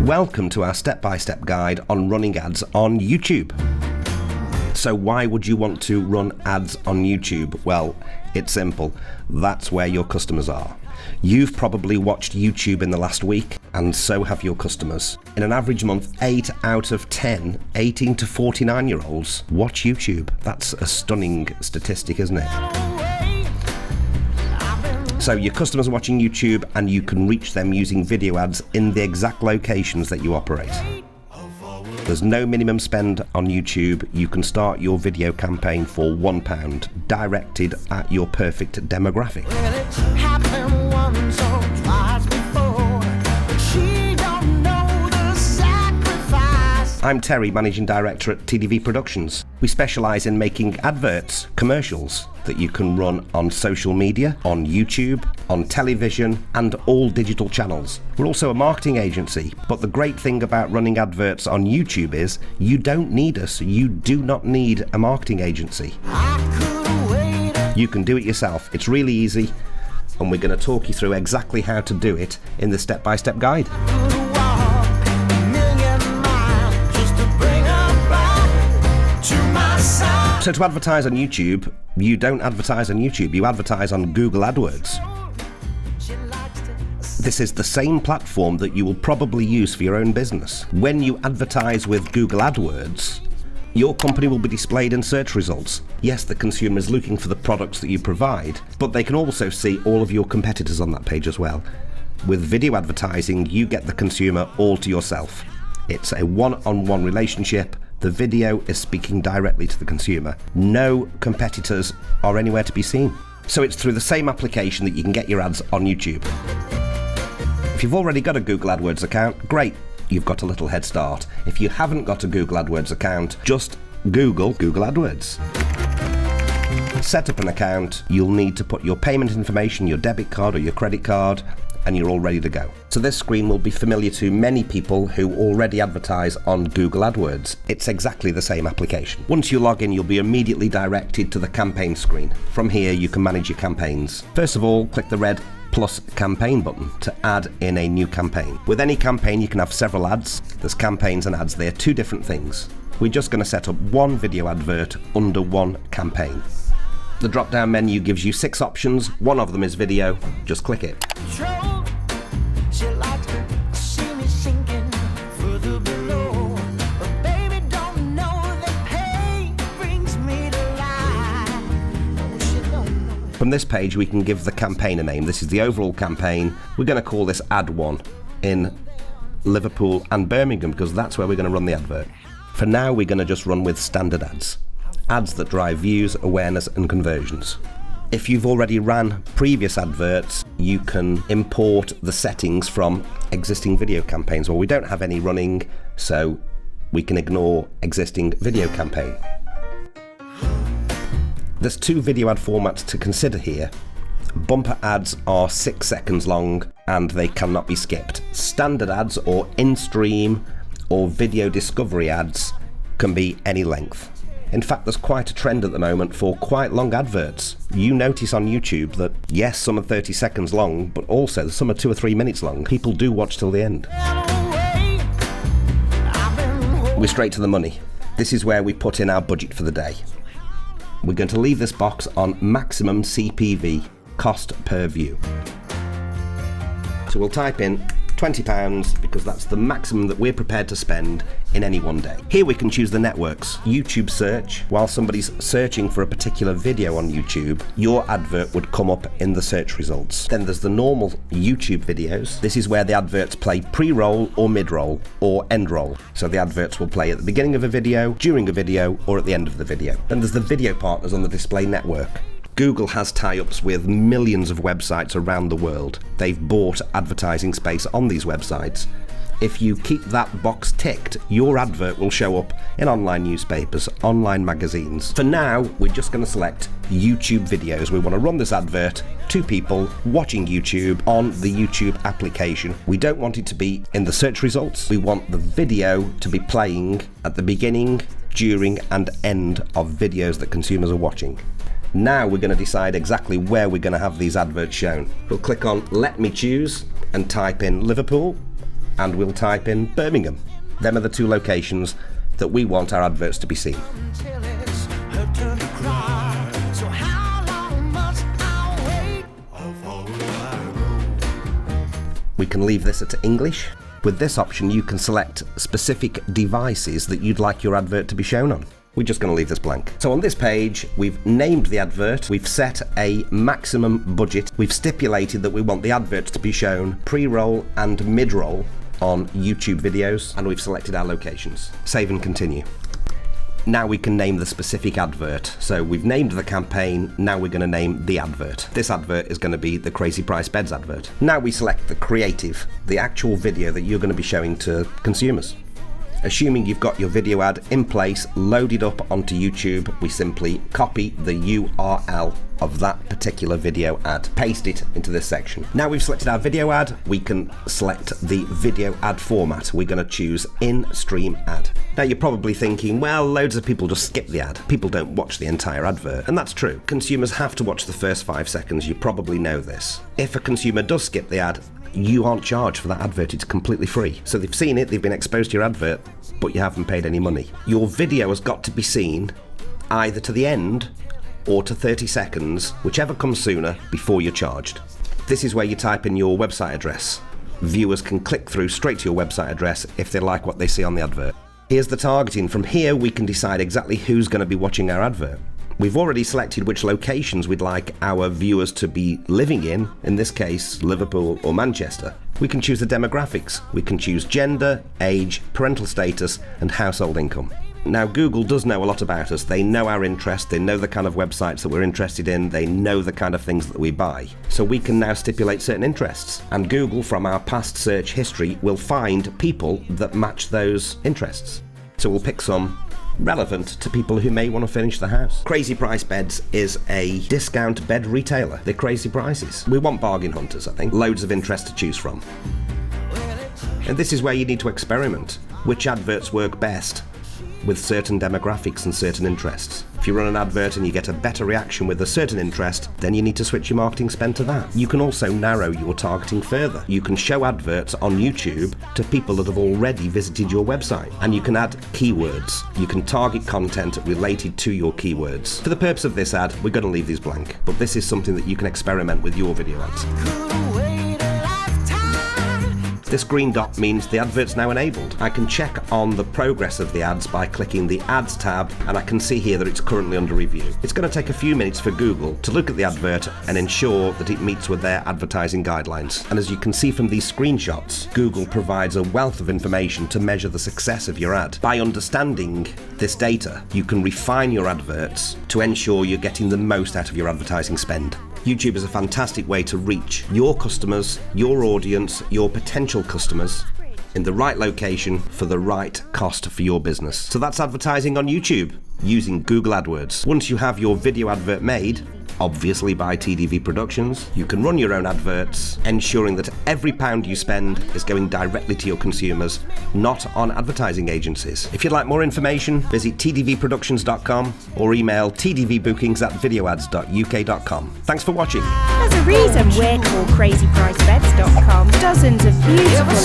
Welcome to our step-by-step guide on running ads on YouTube. So why would you want to run ads on YouTube? Well, it's simple. That's where your customers are. You've probably watched YouTube in the last week, and so have your customers. In an average month, 8 out of 10 18 to 49-year-olds watch YouTube. That's a stunning statistic, isn't it? So your customers are watching YouTube, and you can reach them using video ads in the exact locations that you operate. There's no minimum spend on YouTube. You can start your video campaign for £1, directed at your perfect demographic. Well, it's happened once or twice before, but she don't know the sacrifice. I'm Terry, Managing Director at TDV Productions. We specialise in making adverts, commercials, that you can run on social media, on YouTube, on television, and all digital channels. We're also a marketing agency, but the great thing about running adverts on YouTube is you don't need us. You do not need a marketing agency. You can do it yourself. It's really easy, and we're going to talk you through exactly how to do it in the step-by-step guide. So to advertise on YouTube, you don't advertise on YouTube, you advertise on Google AdWords. This is the same platform that you will probably use for your own business. When you advertise with Google AdWords, your company will be displayed in search results. Yes, the consumer is looking for the products that you provide, but they can also see all of your competitors on that page as well. With video advertising, you get the consumer all to yourself. It's a one-on-one relationship. The video is speaking directly to the consumer. No competitors are anywhere to be seen. So it's through the same application that you can get your ads on YouTube. If you've already got a Google AdWords account, great, you've got a little head start. If you haven't got a Google AdWords account, just Google AdWords. Set up an account. You'll need to put your payment information, your debit card or your credit card, and you're all ready to go. So this screen will be familiar to many people who already advertise on Google AdWords. It's exactly the same application. Once you log in, you'll be immediately directed to the campaign screen. From here, you can manage your campaigns. First of all, click the red plus campaign button to add in a new campaign. With any campaign, you can have several ads. There's campaigns and ads. They're two different things. We're just going to set up one video advert under one campaign. The drop-down menu gives you 6 options. One of them is video. Just click it. She likes to see me sinking further below, but baby don't know that pain brings me to life. No, she don't know. From this page, we can give the campaign a name. This is the overall campaign. We're going to call this Ad 1 in Liverpool and Birmingham because that's where we're going to run the advert. For now, we're going to just run with standard ads. Ads that drive views, awareness, and conversions. If you've already ran previous adverts, you can import the settings from existing video campaigns. Well, we don't have any running, so we can ignore existing video campaign. There's 2 video ad formats to consider here. Bumper ads are 6 seconds long and they cannot be skipped. Standard ads or in-stream or video discovery ads can be any length. In fact, there's quite a trend at the moment for quite long adverts. You notice on YouTube that, yes, some are 30 seconds long, but also some are 2 or 3 minutes long. People do watch till the end. We're straight to the money. This is where we put in our budget for the day. We're going to leave this box on maximum CPV, cost per view. So we'll type in £20 because that's the maximum that we're prepared to spend in any one day. Here we can choose the networks. YouTube search. While somebody's searching for a particular video on YouTube, your advert would come up in the search results. Then there's the normal YouTube videos. This is where the adverts play pre-roll or mid-roll or end-roll. So the adverts will play at the beginning of a video, during a video, or at the end of the video. Then there's the video partners on the display network. Google has tie-ups with millions of websites around the world. They've bought advertising space on these websites. If you keep that box ticked, your advert will show up in online newspapers, online magazines. For now, we're just going to select YouTube videos. We want to run this advert to people watching YouTube on the YouTube application. We don't want it to be in the search results. We want the video to be playing at the beginning, during, and end of videos that consumers are watching. Now we're going to decide exactly where we're going to have these adverts shown. We'll click on Let Me Choose and type in Liverpool. and we'll type in Birmingham. Them are the two locations that we want our adverts to be seen. Till it's her turn to cry. So how long must I wait? How far will I go? We can leave this at English. With this option, you can select specific devices that you'd like your advert to be shown on. We're just going to leave this blank. So on this page, we've named the advert, we've set a maximum budget, we've stipulated that we want the advert to be shown pre-roll and mid-roll on YouTube videos, and we've selected our locations. Save and continue. Now we can name the specific advert. So we've named the campaign, now we're going to name the advert. This advert is going to be the Crazy Price Beds advert. Now we select the creative, the actual video that you're going to be showing to consumers. Assuming you've got your video ad in place, loaded up onto YouTube, we simply copy the URL of that particular video ad, paste it into this section. Now we've selected our video ad, we can select the video ad format. We're going to choose in-stream ad. Now you're probably thinking, well, loads of people just skip the ad. People don't watch the entire advert, and that's true. Consumers have to watch the first 5 seconds, you probably know this. If a consumer does skip the ad, you aren't charged for that advert, it's completely free. So they've seen it, they've been exposed to your advert, but you haven't paid any money. Your video has got to be seen either to the end or to 30 seconds, whichever comes sooner, before you're charged. This is where you type in your website address. Viewers can click through straight to your website address if they like what they see on the advert. Here's the targeting. From here we can decide exactly who's going to be watching our advert. We've already selected which locations we'd like our viewers to be living in this case, Liverpool or Manchester. We can choose the demographics. We can choose gender, age, parental status, and household income. Now, Google does know a lot about us. They know our interest, they know the kind of websites that we're interested in, they know the kind of things that we buy. So we can now stipulate certain interests. And Google, from our past search history, will find people that match those interests. So we'll pick some relevant to people who may want to finish the house. Crazy Price Beds is a discount bed retailer. They're crazy prices. We want bargain hunters, I think. Loads of interest to choose from. And this is where you need to experiment. Which adverts work best with certain demographics and certain interests. If you run an advert and you get a better reaction with a certain interest, then you need to switch your marketing spend to that. You can also narrow your targeting further. You can show adverts on YouTube to people that have already visited your website. And you can add keywords. You can target content related to your keywords. For the purpose of this ad, we're going to leave these blank. But this is something that you can experiment with your video ads. Could wait a lifetime. This green dot means the advert's now enabled. I can check on the progress of the ads by clicking the Ads tab, and I can see here that it's currently under review. It's going to take a few minutes for Google to look at the advert and ensure that it meets with their advertising guidelines. And as you can see from these screenshots, Google provides a wealth of information to measure the success of your ad. By understanding this data, you can refine your adverts to ensure you're getting the most out of your advertising spend. YouTube is a fantastic way to reach your customers, your audience, your potential customers in the right location for the right cost for your business. So that's advertising on YouTube using Google AdWords. Once you have your video advert made, obviously by TDV Productions, you can run your own adverts, ensuring that every £1 you spend is going directly to your consumers, not on advertising agencies. If you'd like more information, visit tdvproductions.com or email tdvbookings@videoads.uk.com. Thanks for watching. There's a reason we're called crazypricebeds.com. Dozens of beautiful and